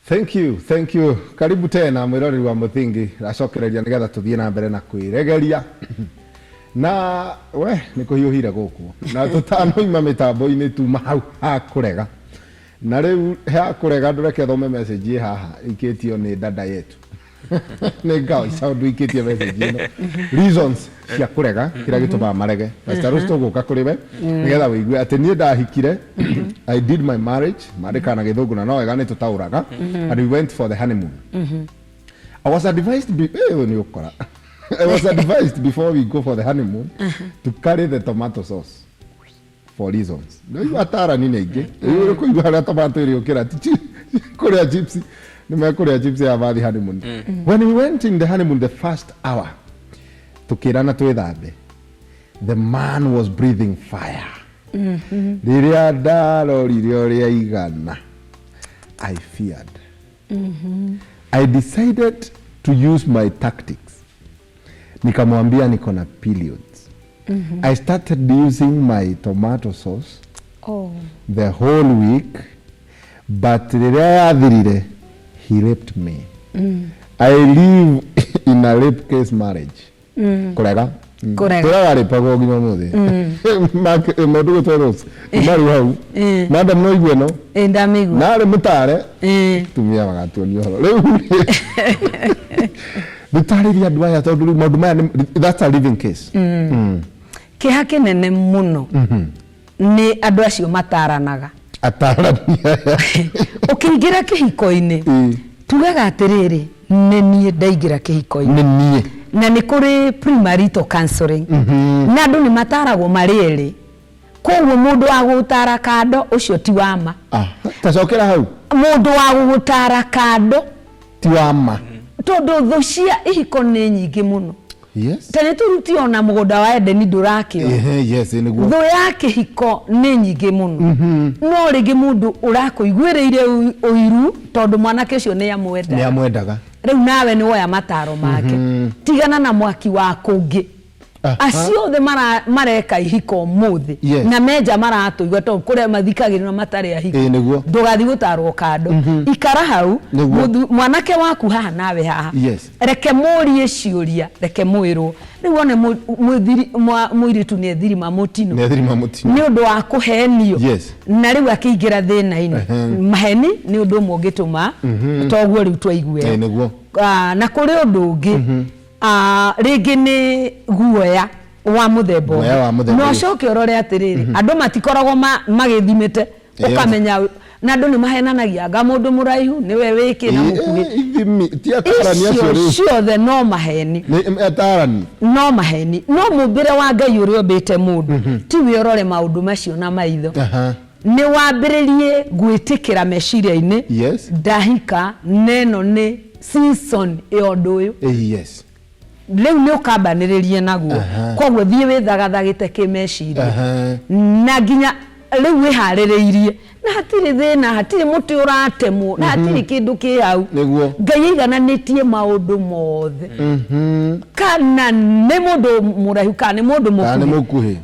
Thank you. Karibu tena mwirori wa Muthingi racokereria nigetha tuthie na mbere na Kwiregeria. Na we nikuhiuhire guku. Na tutanoima mitambo-ini tuma hau ha kurega. Na riu ha kurega ndureke thome message haha ikitio ni dada yetu. Nega icaundu ikitie message ino. Reasons cia kurega kira gituma marege. Pastor Rusto guka kuriwe nigetha wigue ati nie ndahikire. I did my marriage, marika na githungu na no wega ni tutauraga, and we went for the honeymoon. I was advised before we go for the honeymoon to carry the tomato sauce for reasons. No, you atara ni nege. You ko igara tomato iri okira Korea gypsy. Ni Korea gypsy about the honeymoon. When we went in the honeymoon the first hour, tukirana twethambe, the man was breathing fire. Riria ndarorire uria igana, I feared. I decided to use my tactics. Nikamwambia niko na periods. I started using my tomato sauce the whole week, but riria yathirire, he raped me. I live in a rape case marriage. Kurega? Kurega ripago nginya muthi. Modu toros. Mari hau. Madam no igweno. Ndamigu. Na re mutare. Tumia bagatuoni horo. Riu. Mutariria ndwaya tondu modu maya that's a living case. Kihake nene muno. Ni andu acio mataranaga. Atarania. Ukiingira kihiko-ini. Tugaga atiriri nenie ndaigira kihiko-ini. Nenie. Na ni kuri premarital counseling. Na andu ni mataragwo mariri. Koguo mundu wa gutara kando ucio ti wama. Tacokera hau. Mundu wa gutara kando ti wama. Tondu thu cia ihiko ni nyingi muno. Yes. Tene turuti ona mugunda wa Edeni ndurakio. Yes, niguo. Thu yake hiko ni nyingi muno. No rigi mundu urakuiguireire uiru tondu mwanake ucio ni amwenda. Ni amwendaga. Riu nawe ni woya mataro make. Tigana na mwaki wa kungi. Acio the mareka ihiko muthi. Na meja maratuigwa tondu kuria mathikagirira matari ya hiko. Niguo. Ndugathi gutarwo kando. Ikara hau mwanake waku haha nawe haha. Reke murie ciuria, reke mwirwo. Riu one muiritu ni thirima mutino. Ni thirima mutino. Ni undu wa kuhenio. Na riu akiingira thina-ini. Maheni ni undu mungituma toguo riu twaigwe. Niguo. Na kuri undu ungi ringi ni guoya wa muthembo. No coke urore atiriri andu matikoragwo magithimite ukamenya na andu ni mahenanagia ga mundu muraihu niwe wiki na mukuhi ti atarani acio ciothe no maheni ni atarani no maheni no mumbire wa Ngai uri obete mundu ti wi urore maundu macio na maitho ni wambiririe gwitikira meciria-ini ndahika neno ni season iondu uyu yes. Riu ni ukambaniririe naguo koguo thie withagathagite kimeciria na nginya riu wihaririirie na hatiri thina hatiri muti uratemwo na hatiri kindu ki hau Ngai igananitie maundu mothe kana ni mundu muraihu kana ni mundu mukuhi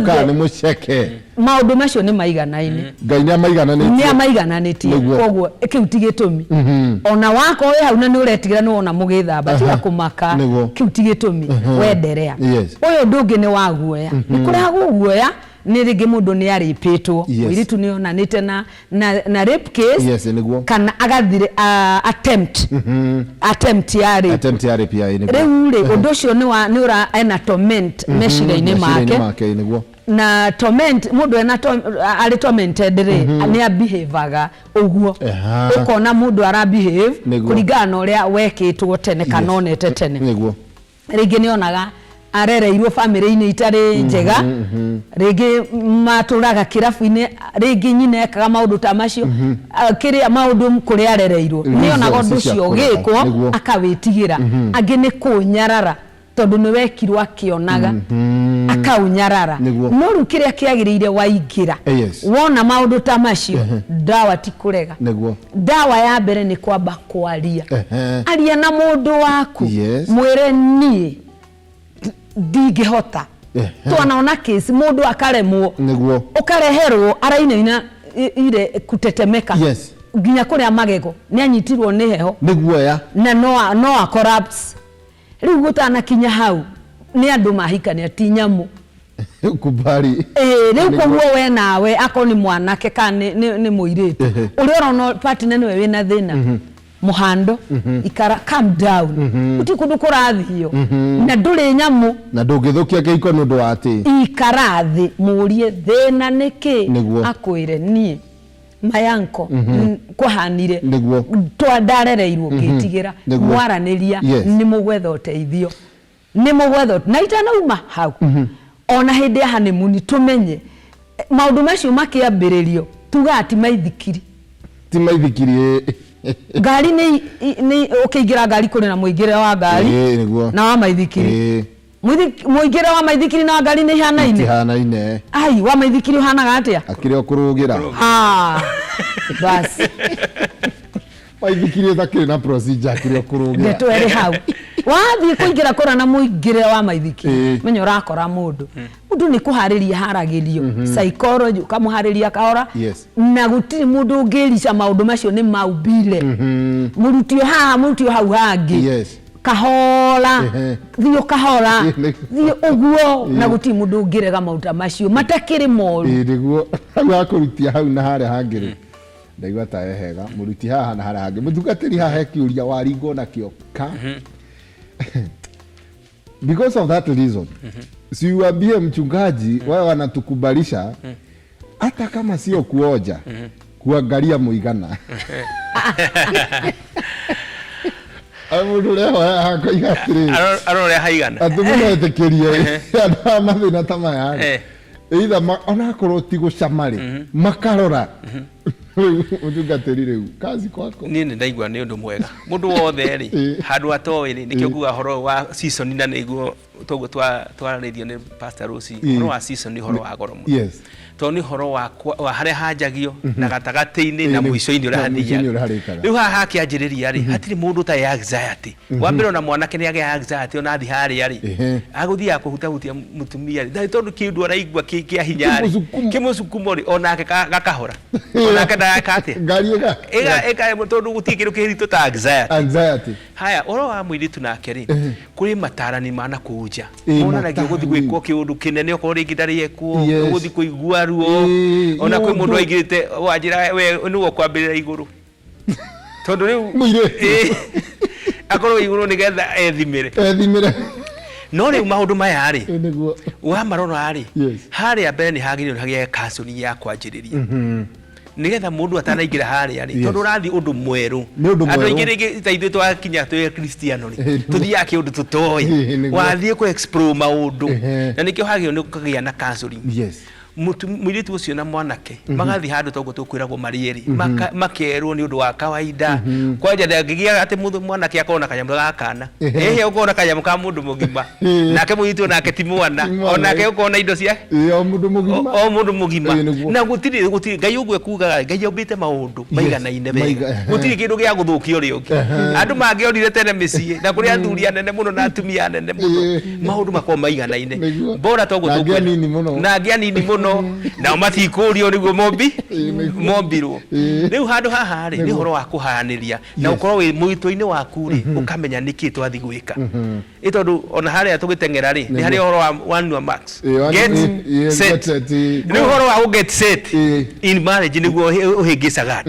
kana ni muceke maundu macio ni maiganaine Ngai ni amaigananitie koguo kiu ti gitumi ona wako we hau na ni uretigira ni wona mugithamba tiga kumaka kiu ti gitumi wenderea uyu ndungi ni waguoya ni kuria guoya ni ringi mundu ni aripitwo wiritu ni onanite na rape case kana agathire attempt ya rape ya ini riu undu ucio ni ura ena torment meciria-ini make na torment mundu ena ari tormented ni abehaviaga uguo ukona mundu ara behave kuringana na uria wekitwo tene kana onete tene ringi ni onaga arereirwo family-ini itari njega ringi maturaga kirabu-ini ringi nyine ekaga maundu ta macio kiria maundu kuria arereirwo ni onaga undu ucio gikwo akawitigira angi ni kunyarara tondu ni wekirwo akionaga akaunyarara no ru kiria kiagiriire waingira wona maundu ta macio dawa ti kurega dawa ya mbere ni kwamba kwaria aria na mundu waku mwire nie ndigihota tuanaona case mundu akaremwo ukareherwo arainaina ire kutetemeka nginya kuria magego ni anyitirwo ni heho niguo ya na no a corrupts riu gutana kinya hau ni andu mahikania ti nyamu kubari riu koguo we nawe ako ni mwanake kana ni muiritu uri orona partner niwe wina thina muhando ikara calm down uti kundu kurathio na nduri nyamu na ndungithukia keiko nundu wa ati ikarathi murie thina niki akwire nie mayanko kuhanire twandarereirwo ngitigira mwaraniria ni mugwetha uteithio ni mugwetha na itanauma hau ona hindi ya honeymoon tumenye maundu macio makiambiririo tuga ati maithikiri ti maithikiri ngari ni ukiingira ngari kuri na muingire wa ngari na wa maithikiri muingire wa maithikiri na ngari ni hanaine ai wa maithikiri hanaga atia akire okurugira bas maithikiri thakire na procedure akire okurugira ndeto eri hau wathi kuingira kura na muingire wa maithikiri menyo rakora mundu ni kuhariria haragirio psychology kamuhariria kahora na gutiri mundu ngirica maundu macio ni maubire murutio hau hangi kahora thio kahora thio uguo na gutiri mundu ngirega maundu macio matakiri moru niguo gakurutia hau na haria hangiri ndaigua ta hega muruti haha na haria hangi mutungatiri haha hekiuria waringo na kioka because of that reason siuambie mchungaji wao wanatukubalisha hata kama sio kuoja kuangalia muigana amundu leo hakoigatiri arore haigana atumunetekerie ana mathina tama yari either ona koroti gucamari makarora utungatiri riu kazi kwako ni ndaigua ni undu mwega mundu wothe ri handu atowe ni nikio kuga horo wa season na niguo togo twararithio ni Pastor Rosi horo wa season ni horo wa goro mu to ni horo wa hare hanjagio na gatagati-ini na mwico-ini urahathia riu haha kianjiriria ri hatiri mundu ta anxiety wambere na mwanake ni age anxiety ona thi haria ri aguthia kuhutahutia mutumia ri tondu kindu araigua kia hinya ri kimusukumo ri onake gakahora onake ndakate ngariega ega tondu gutikiru kiritu ta anxiety haya oro wa mwiritu nake ri kuri matarani mana kuja ona nagio guthi gwikwo kiundu kinene okoro ringidari yekwo guthi kuigua ruo ona kwi mundu aigirite wanjira we nugo kwambirira iguru tondu riu akoro iguru ni getha ethimire no riu maundu maya ri wa marona ri haria mbere ni hagiriro hagie kasoni ya kwanjiriria nigetha mundu atanaingira haria ri tondu rathi undu mweru andu ingire taithwe twakinya twa Kristiano ri tuthia ki undu tutoi wathie ku explore maundu na nikio hagio ni kugia na counseling mwiritu ucio na mwanake magathi handu togo tukwiragwo marieri makerwo ni undu wa kawaida kwanja ndagigia ati mwanake akona kanyamu gakana ehe ukona kanyamu ka mundu mugima nake mwiritu nake ti mwana onake ukona indo cia mundu mugima na gutiri ngai ugwe kuga ngai ombite maundu maiganaine wega gutiri kindu gia guthukio ri ungi andu mangiorire tene micii na kuri athuri anene muno na atumia anene muno maundu makoma maiganaine bora togo tukwe na ngia nini muno na matikurio niguo mombirwo riu handu haha ri ni horo wa kuhaniria na ukorwo wi muito-ini waku ri ukamenya niki twathi gwika itondu ona haria tugitengera ri ni hari horo wa one max get set ni horo wa get set in marriage niguo uhingicaga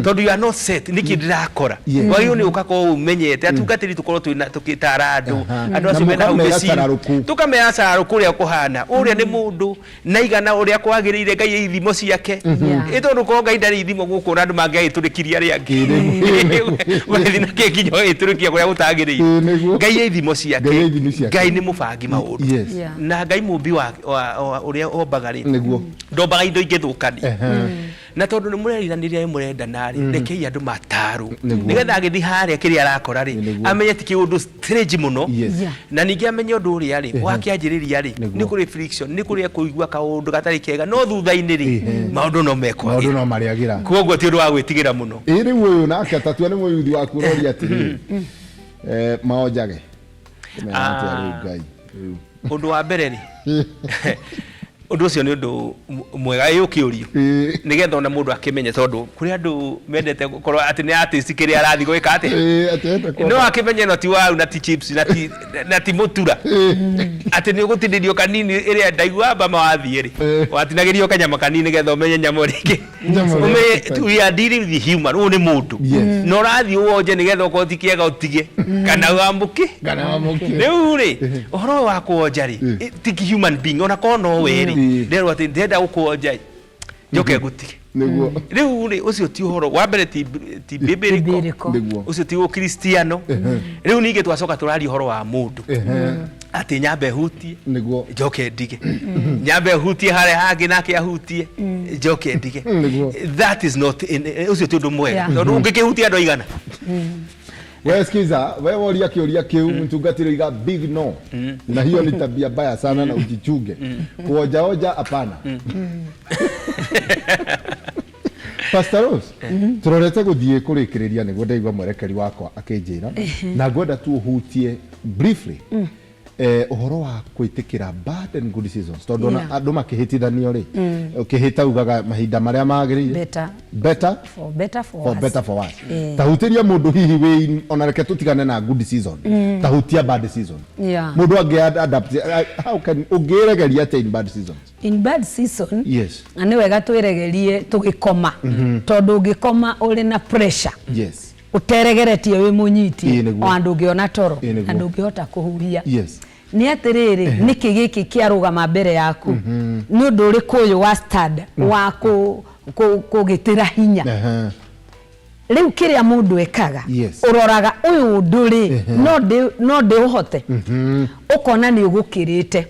tondu you are not set niki ndirakora kwa hiyo ni ukako umenyete atungatiri tukorwo tukitara andu acio mena umeci tukamenya saruku ria kuhana uria ni mundu na igana uria kwagirire ngai ithimo ciake itondu ko ngai ndari ithimo guku na andu mangiagiturikiria ri angi wethi na kinyo iturikia kuria gutagirire ngai ithimo ciake ngai ni mubangi maundu na ngai mumbi wa uria ombaga ri ndombaga indo ingithukania na tondu ni murerithaniria murendana ri rekei andu mataru nigetha agithi haria kiria arakora ri amenye ti kiundu strange muno na ningi amenye undu uria ri wakianjiriria ri ni kuri friction ni kuri kuigua kaundu gatari kega no thutha-ini ri maundu no mekwa maundu no mariagira koguo ti undu wa gwitigira muno iri uyu nake tatua ni muyuthi wa kuroria atiri maonjage ngai undu wa mbere ri undu ucio ni undu mwega yukiurio nigetha ona mundu akimenye tondu kuri andu mendete gukorwo ati ni artist kiri arathi gwika ati no akimenye no ti wau na ti chips na ti mutura ati ni ugutindirio kanini iria ndaigua bama wathi ri watinagirio kanyama kanini nigetha umenye nyamo ringi we are dealing with the human uni mundu no rathi wonje nigetha ukoti kiega utige kana wambuki riu ri uhoro wa kuonja ri ti human being ona kono we ri ndero ati ndenda gukuonja njoke gutige niguo riu ri ucio ti uhoro wa mbere ti biblical ucio ti ukristiano riu ninge twacoka turari uhoro wa mundu ati nyambe hutie niguo njoke ndige nyambe hutie hare hangi nake ahutie njoke ndige that is not ucio ti undu mwega tondu ungikihutia andu aigana wewe sikiza, wewe ulia kiuria kiu mtungatiro iga big no. Na hiyo ni tabia baya sana na ujichunge. Kuoja oja hapana. Pastor Rose, turorete guthie kurikireria niguo ndaigwa mwerekeri wakwa akinjira na ngwenda tu uhutie briefly uhoro wa kwitikira bad and good seasons tondu na andu makihitithanio ri ukihita ugaga mahinda maria magirire better for us tahutiria mundu hihi we ona reke tutigane na good season tahutia bad season mundu ange adapt how can ugiregeria ate in bad season yes ani wega twiregerie tugikoma tondu ugikoma uri na pressure yes uteregeretie wi munyiti andu ngiona toro andu ngihota kuhuria ni atiriri niki giki kiarugama mbere yaku ni undu uri kuyu wa stand wa kugitira hinya riu kiria mundu ekaga uroraga uyu nduri no ndi uhote ukona ni ugukirite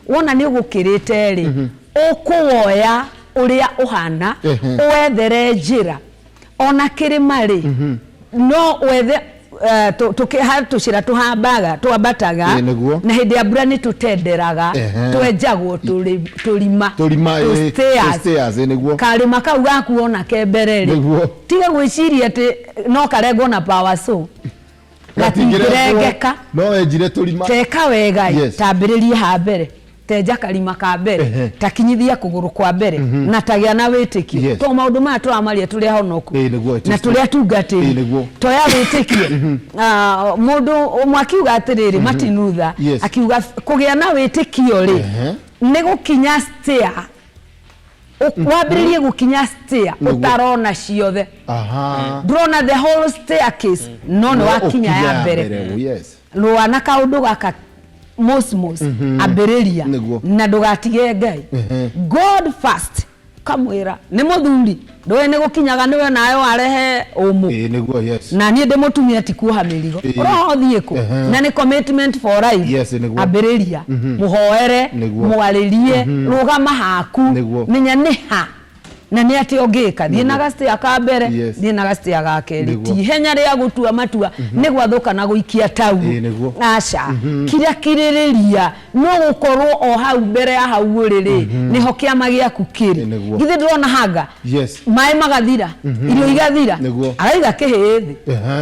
wona ni ugukirite ri ukuwoya uria uhana wethere njira ona kirima ri no wethe tukihatũcira tuhambaga twambataga na hindi ya mbura ni tutenderaga twenjagwo turima stairs karima kau gakuona ke mbere ri tiga gwiciria ati no karengwo na power so gatingirengeka no enjire turima teka wega tambiririe ha mbere teja karima ka mbere takinyithia kuguru kwa mbere na tagia na witikio to maundu maya turamaria turi honoku na turi atungatiri toya witikio mundu mwakiuga atiriri matinutha akiuga kugia na witikio ri ni gukinya stair wambiririe gukinya stair utarona ciothe drona the whole staircase no no wakinya ya mbere rwana kaundu gaka mosmos aberiria na ndugatige Ngai God first kamwira ni muthuri ndoe ni gukinyaga niwe nayo warehe umu na nie ndi mutumia ti kuha mirigo rothie ku na ni commitment for life aberiria muhoere mwaririe rugama haku menya niha na ni ati ogeka thie na gasti akambere thie na gasti agakeri ti henya ria gutua matua ni gwathuka na guikia tau aca kiria kiririria no gukorwo o hau mbere ya hau uriri ni hokia magia kukiri githi ndrona hanga mai magathira irio igathira araiga kihithi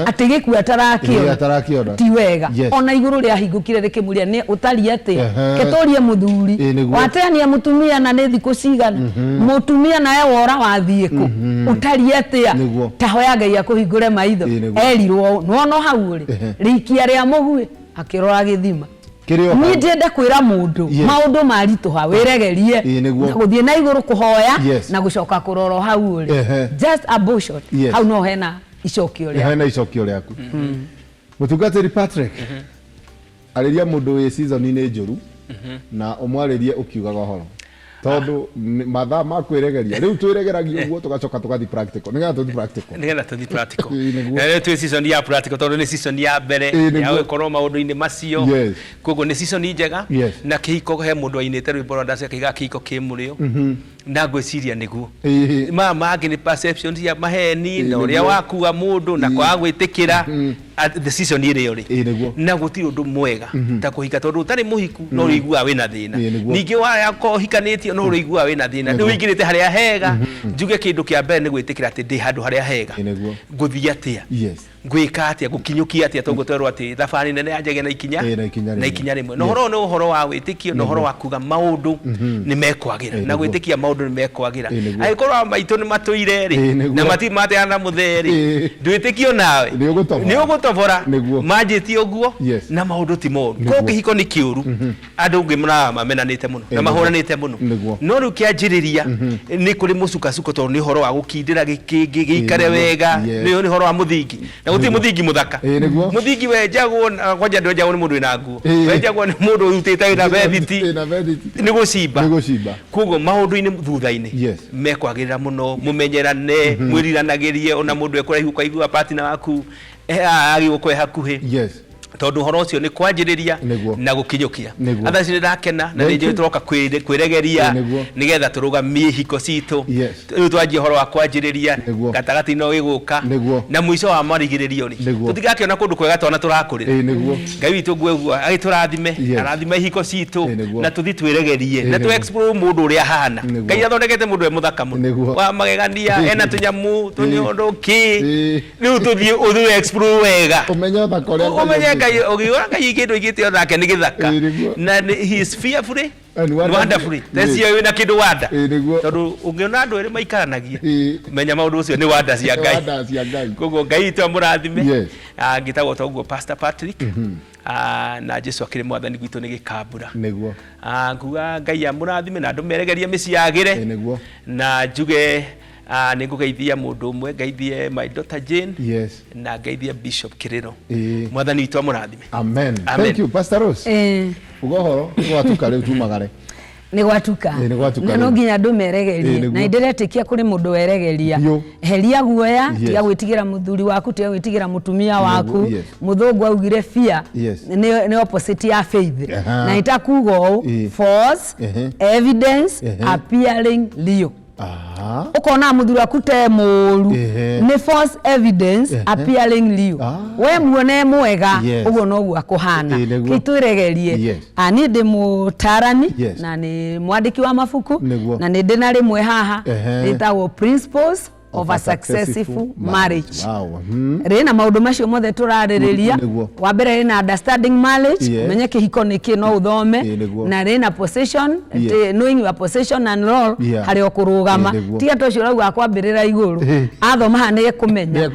ati giku atarakiona ti wega ona iguru ria hingukire rikimuria ni utari ati keturie muthuri watania mutumia na ni thiku cigana mutumia naye ora wathie ku utari atia tahoya Ngai akuhingure maitho erirwo no hau ri rikia ria mugue akirora githima ni ndenda kwira mundu maundu marituha wiregerie na guthie na iguru kuhoya na gucoka kuroro hau ri just a bullshot hau no hena icokio riaku mutungatiri Patrick ariria mundu wi season ni njuru na umwaririe ukiugaga horo tondu mathaa makwiregeria riu twiregeragia uguo tugacoka tugathi practical nigetha tuthi practical rĩu twi season ya practical tondu ni season ya mbere ya gukorwo maundu-ini macio koguo ni season njega na kihiko he mundu ainite rwimbo rwa ndacia kiga kihiko kimurio na gwiciria niguo mangi ni perceptions ya maheni na uria wakua mundu na kwa gwitikira the season ire yori na gutiri undu mwega ta kuhika tondu utari muhiku no rigua wina thina ningi wa yako hikanitio no rigua wina thina ni wingirite haria hega njuge kindu kia mbere ni gwitikira ati ndi handu haria hega nguthia atia gwika atia gukinyukia atia tugutwerwo ati thabari nene ajege na ikinya rimwe no horo no horo wa witikio no horo wa kuga maundu ni mekwagira na gwitikia maundu ni mekwagira aikorwa maitu ni matuire ri na mati mate ana mutheri ndwitikio nawe ni ugutobora majiti oguo na maundu ti moru ko kihiko ni kiuru andu ngimra mamenanite muno na mahoranite muno no ru kianjiriria ni kuri musuka to ni horo wa gukindira gikare wega ni horo wa muthingi na guti muthingi muthaka muthingi wenjagwo kwanja ndwenjagwo ni mundu ina nguo wenjagwo ni mundu utite na bethiti ni gucimba kugo maundu-ini thutha-ini mekwagirira muno mumenyerane mwiriranagirie ona mundu ekuraihu kwa igua partner waku agi gukwe hakuhi tondu horo ucio ni kwanjiriria na gukinyukia athaci ndakena na nije turoka kwiregeria nigetha turugamie hiko citu riu twanjie horo wa kwanjiriria gatagati no giguka na mwico wa marigiririo ni tutigakiona kundu kwega twana turakurira ngai witu gwegua agiturathime arathime hiko citu na tuthi twiregerie na tu explore mundu uria hana ngai athondekete mundu e muthaka muno wa magegania ena tunyamu tuniondoki riu tuthi uthu explore wega umenya thakore ogiora ngai kindu igite onake ni githaka na he is fearfully and wonderfully tesio wina kindu wanda tondu ungiona andu eri maikaranagia menya maundu ucio ni wanda cia ngai koguo ngai tu amurathime ngitagwo toguo Pastor Patrick na Jesu akiri mwathani gwitu ni gikambura niguo nguga ngai amurathime na andu meregeria miciagire na njuge ningugeithia mundu umwe ngeithie my daughter Jane na ngeithie Bishop Kiriro mwathani witu amurathime amen thank you Pastor Rose ugohoro gwatuka riu tumagare ni gwatuka na no nginya ndu meregerie na ndiretikia kuri mundu weregeria heria guoya tiga gwitigira muthuri waku tiga gwitigira mutumia waku muthungu augire fear ni opposite ya faith na itakugo false evidence appearing real ukona muthuri waku te muru ni false evidence appearing real we muone mwega ugo no gwa kuhana kitwiregerie ani ndi mutarani na ni mwandiki wa mafuku na ni ndina rimwe haha itawo principles of a successful marriage. Rena maundu macio mothe turaririria wa mbere rena understanding marriage menye kihiko niki no uthome na rena possession knowing your possession and role hari okurugama tiga tocio rauga akwambirira iguru athoma hane kumenya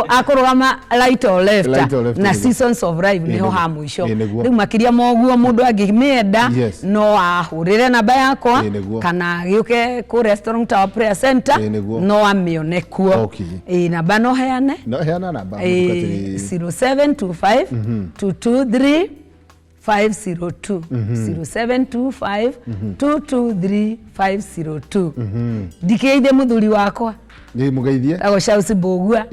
akurugama right or left na seasons of life niho ha mwisho riu makiria moguo mundu angimienda no ahurire namba yakwa kana giuke ku restaurant or prayer center no mione kuo namba no heane namba 0725 223 502 0725 223 502 dikeide muthuri wakwa ni mugeithie ago shausi bogua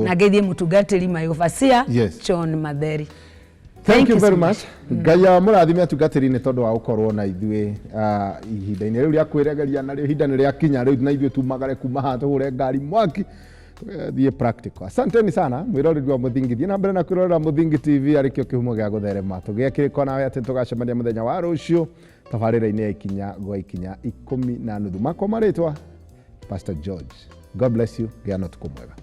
na geithie mutungatiri mayofasia John Matheri. Thank you very much. Ngaya murathime atungatiri ni tondu wa ukorwo na ithue ihinda-ini riu ria kwiregeria na riu ihinda-ini ria kinya riu na ithue tumagare kuma ha tuhure ngari mwaki thie practical. Asanteni sana mwiroreri wa Muthingi thie na mbere na kwirorera Muthingi TV arikio kihumo gia gutherema tugekiriko nawe ati tugacemania muthenya wa rucio tabarira-ini ya ikinya gwa ikinya 10:30 makwa maritwa Pastor George. God bless you. Gea no tukumwega.